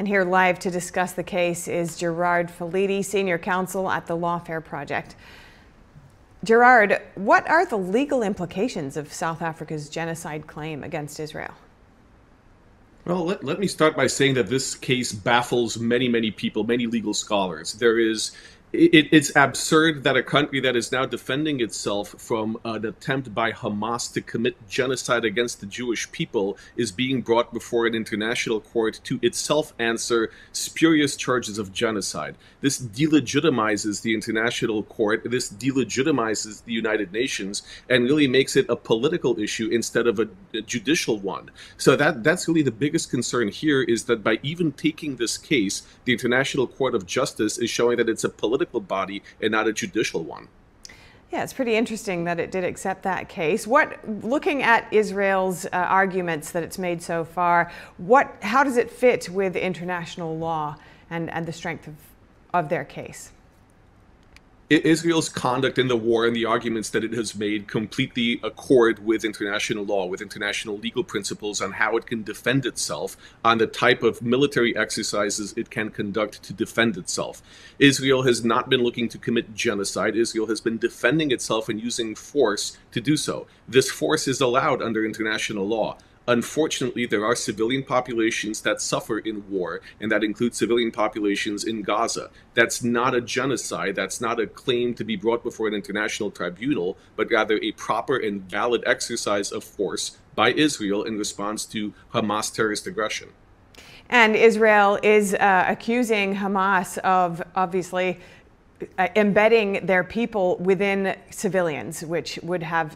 And here live to discuss the case is G'Raerd פיליטי, Senior Counsel at the Lawfare Project. G'Raerd, what are the legal implications of South Africa's genocide claim against Israel? Well, let me start by saying that this case baffles many people, many legal scholars. It's absurd that a country that is now defending itself from an attempt by Hamas to commit genocide against the Jewish people is being brought before an international court to itself answer spurious charges of genocide. This delegitimizes the international court, this delegitimizes the United Nations, and really makes it a political issue instead of a judicial one. So that's really the biggest concern here, is that by even taking this case, the International Court of Justice is showing that it's a political body and not a judicial one. Yeah, it's pretty interesting that it did accept that case. Looking at Israel's arguments that it's made so far, how does it fit with international law and the strength of their case? Israel's conduct in the war and the arguments that it has made completely accord with international law, with international legal principles on how it can defend itself, on the type of military exercises it can conduct to defend itself. Israel has not been looking to commit genocide. Israel has been defending itself and using force to do so. This force is allowed under international law. Unfortunately, there are civilian populations that suffer in war, and that includes civilian populations in Gaza. That's not a genocide. That's not a claim to be brought before an international tribunal, but rather a proper and valid exercise of force by Israel in response to Hamas terrorist aggression. And Israel is accusing Hamas of obviously embedding their people within civilians, which would have,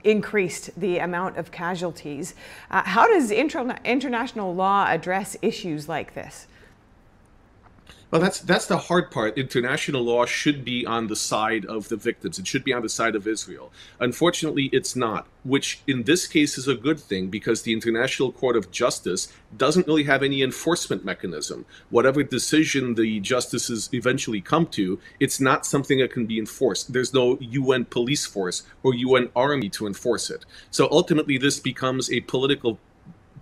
increased the amount of casualties. How does international law address issues like this? Well, that's the hard part. International law should be on the side of the victims. It should be on the side of Israel. Unfortunately, it's not, which in this case is a good thing, because the International Court of Justice doesn't really have any enforcement mechanism. Whatever decision the justices eventually come to, it's not something that can be enforced. There's no UN police force or UN army to enforce it. So ultimately, this becomes a political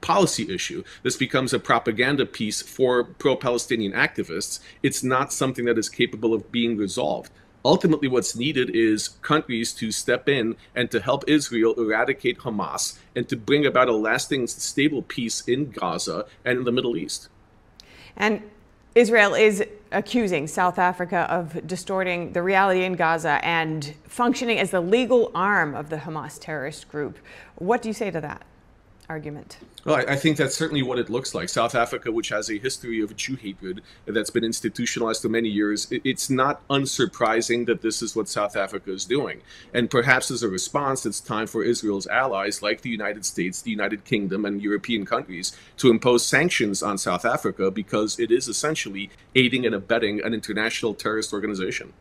policy issue. This becomes a propaganda piece for pro-Palestinian activists. It's not something that is capable of being resolved. Ultimately, what's needed is countries to step in and to help Israel eradicate Hamas and to bring about a lasting, stable peace in Gaza and in the Middle East. And Israel is accusing South Africa of distorting the reality in Gaza and functioning as the legal arm of the Hamas terrorist group. What do you say to that argument? Well, I think that's certainly what it looks like. South Africa, which has a history of Jew hatred that's been institutionalized for many years, it's not unsurprising that this is what South Africa is doing. And perhaps as a response, it's time for Israel's allies, like the United States, the United Kingdom, and European countries, to impose sanctions on South Africa, because it is essentially aiding and abetting an international terrorist organization.